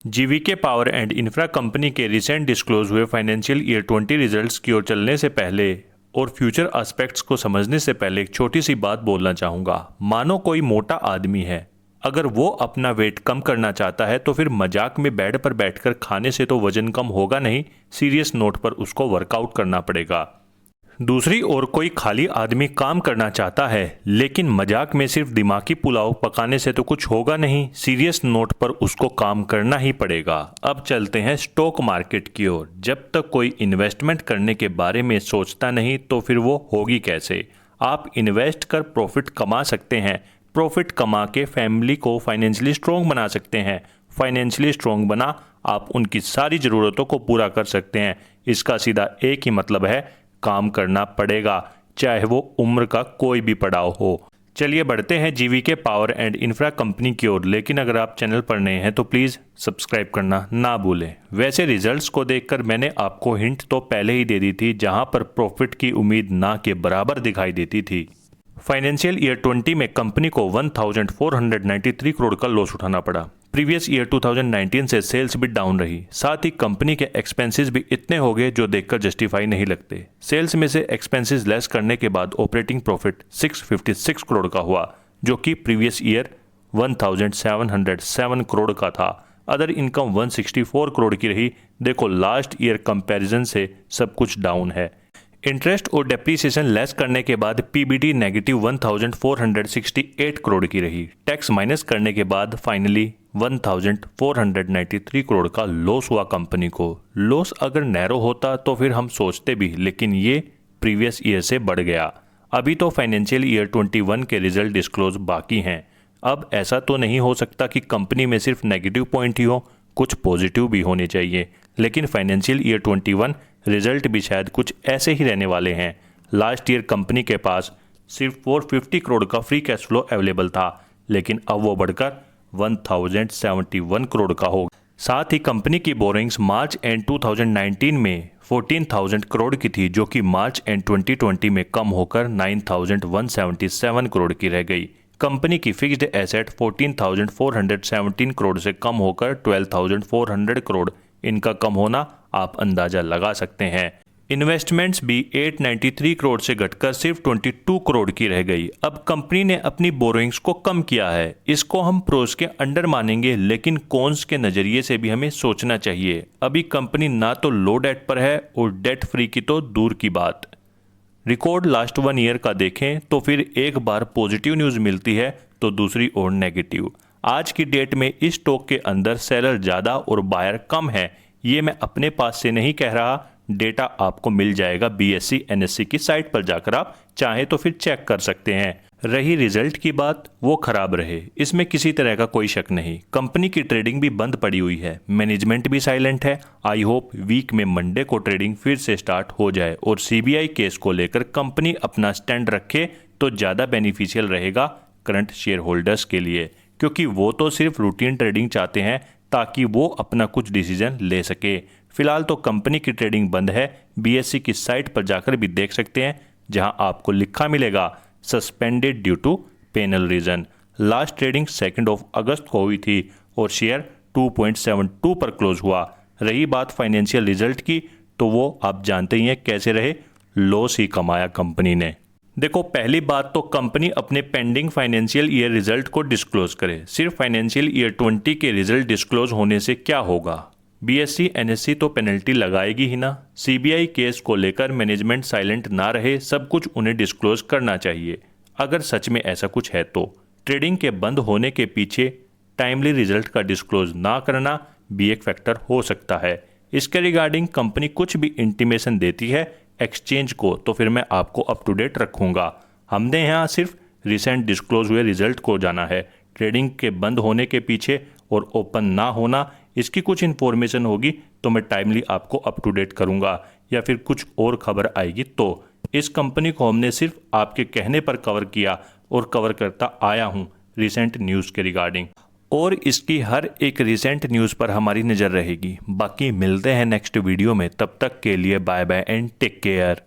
GVK power and infra company के recent disclose हुए financial year 20 results की ओर चलने से पहले और फ्यूचर एस्पेक्ट्स को समझने से पहले एक छोटी सी बात बोलना चाहूँगा। मानो कोई मोटा आदमी है, अगर वो अपना वेट कम करना चाहता है तो फिर मजाक में बेड पर बैठकर खाने से तो वजन कम होगा नहीं, सीरियस नोट पर उसको वर्कआउट करना पड़ेगा। दूसरी ओर कोई खाली आदमी काम करना चाहता है लेकिन मजाक में सिर्फ दिमागी पुलाव पकाने से तो कुछ होगा नहीं, सीरियस नोट पर उसको काम करना ही पड़ेगा। अब चलते हैं स्टॉक मार्केट की ओर। जब तक कोई इन्वेस्टमेंट करने के बारे में सोचता नहीं तो फिर वो होगी कैसे। आप इन्वेस्ट कर प्रॉफिट कमा सकते हैं, प्रॉफिट कमा के फैमिली को फाइनेंशियली स्ट्रॉन्ग बना सकते हैं, फाइनेंशियली स्ट्रॉन्ग बना आप उनकी सारी ज़रूरतों को पूरा कर सकते हैं। इसका सीधा एक ही मतलब है, काम करना पड़ेगा, चाहे वो उम्र का कोई भी पड़ाव हो। चलिए बढ़ते हैं GVK power and infra company की ओर, लेकिन अगर आप चैनल पर नए हैं तो प्लीज़ सब्सक्राइब करना ना भूलें। वैसे रिजल्ट्स को देखकर मैंने आपको हिंट तो पहले ही दे दी थी, जहां पर प्रॉफिट की उम्मीद ना के बराबर दिखाई देती थी। फाइनेंशियल ईयर 20 में कंपनी को 1493 करोड़ का लॉस उठाना पड़ा। प्रीवियस ईयर 2019 से सेल्स भी डाउन रही, साथ ही कंपनी के एक्सपेंसेस भी इतने हो गए जो देखकर जस्टिफाई नहीं लगते। सेल्स में से एक्सपेंसेस लेस करने के बाद ऑपरेटिंग प्रॉफिट 656 करोड़ का हुआ, जो कि प्रीवियस ईयर 1707 करोड़ का था। अदर इनकम 164 करोड़ की रही। देखो लास्ट ईयर कंपैरिजन से सब कुछ डाउन है। इंटरेस्ट और डेप्रीसिएशन लेस करने के बाद पीबीटी नेगेटिव 1468 करोड़ की रही। टैक्स माइनस करने के बाद फाइनली 1493 करोड़ का लॉस हुआ कंपनी को। लॉस अगर नैरो होता तो फिर हम सोचते भी, लेकिन ये प्रीवियस ईयर से बढ़ गया। अभी तो फाइनेंशियल ईयर 21 के रिजल्ट डिस्क्लोज बाकी हैं। अब ऐसा तो नहीं हो सकता कि कंपनी में सिर्फ नेगेटिव पॉइंट ही हो, कुछ पॉजिटिव भी होने चाहिए। लेकिन फाइनेंशियल ईयर 21 रिजल्ट भी शायद कुछ ऐसे ही रहने वाले हैं। लास्ट ईयर कंपनी के पास सिर्फ 450 करोड़ का फ्री कैश फ्लो अवेलेबल था, लेकिन अब वो बढ़कर 1071 करोड़ का हो। साथ ही कंपनी की बोरिंग्स मार्च एंड 2019 में 14,000 करोड़ की थी, जो कि मार्च एंड 2020 में कम होकर 9,177 करोड़ की रह गई। कंपनी की फिक्स्ड एसेट 14,417 करोड़ से कम होकर 12,400 करोड़। इनका कम होना आप अंदाजा लगा सकते हैं। इन्वेस्टमेंट्स भी 893 करोड़ से घटकर सिर्फ 22 करोड़ की रह गई। अब कंपनी ने अपनी बोरोइंग्स को कम किया है। इसको हम प्रोस के अंडर मानेंगे, लेकिन कॉन्स के नज़रिए से भी हमें सोचना चाहिए। अभी कंपनी ना तो लो डेट पर है और डेट फ्री की तो दूर की बात। रिकॉर्ड लास्ट 1 ईयर का देखें तो फिर एक बार पॉजिटिव न्यूज़ मिलती है तो दूसरी ओर नेगेटिव। आज की डेट में इस स्टॉक के अंदर सेलर ज़्यादा और बायर कम है। ये मैं अपने पास से नहीं कह रहा, डेटा आपको मिल जाएगा बीएसई एनएससी की साइट पर जाकर, आप चाहे तो फिर चेक कर सकते हैं। रही रिजल्ट की बात, वो खराब रहे, इसमें किसी तरह का कोई शक नहीं। कंपनी की ट्रेडिंग भी बंद पड़ी हुई है, मैनेजमेंट भी साइलेंट है। आई होप वीक में मंडे को ट्रेडिंग फिर से स्टार्ट हो जाए और सीबीआई केस को लेकर कंपनी अपना स्टैंड रखे तो ज़्यादा बेनिफिशियल रहेगा करंट शेयर होल्डर्स के लिए, क्योंकि वो तो सिर्फ रूटीन ट्रेडिंग चाहते हैं ताकि वो अपना कुछ डिसीजन ले सके। फिलहाल तो कंपनी की ट्रेडिंग बंद है। बीएसई की साइट पर जाकर भी देख सकते हैं, जहां आपको लिखा मिलेगा suspended due to penal reason. Last trading 2 अगस्त को हुई थी और शेयर 2.72 पर क्लोज हुआ। रही बात फाइनेंशियल रिजल्ट की, तो वो आप जानते ही हैं कैसे रहे, लॉस ही कमाया कंपनी ने। देखो पहली बात तो कंपनी अपने पेंडिंग फाइनेंशियल ईयर रिजल्ट को डिस्क्लोज करे। सिर्फ फाइनेंशियल ईयर 20 के रिजल्ट डिस्क्लोज होने से क्या होगा, बीएसई एनएससी तो पेनल्टी लगाएगी ही ना। सीबीआई केस को लेकर मैनेजमेंट साइलेंट ना रहे, सब कुछ उन्हें डिस्क्लोज करना चाहिए। अगर सच में ऐसा कुछ है तो ट्रेडिंग के बंद होने के पीछे टाइमली रिजल्ट का डिस्क्लोज ना करना भी एक फैक्टर हो सकता है। इसके रिगार्डिंग कंपनी कुछ भी इंटीमेशन देती है एक्सचेंज को तो फिर मैं आपको अप टू डेट रखूंगा। हमने यहाँ सिर्फ रिसेंट डिस्क्लोज हुए रिजल्ट को जाना है। ट्रेडिंग के बंद होने के पीछे और ओपन ना होना, इसकी कुछ इन्फॉर्मेशन होगी तो मैं टाइमली आपको अप टू डेट करूंगा, या फिर कुछ और खबर आएगी तो। इस कंपनी को हमने सिर्फ आपके कहने पर कवर किया और कवर करता आया हूँ रिसेंट न्यूज़ के रिगार्डिंग, और इसकी हर एक रिसेंट न्यूज़ पर हमारी नज़र रहेगी। बाकी मिलते हैं नेक्स्ट वीडियो में, तब तक के लिए bye bye and take care.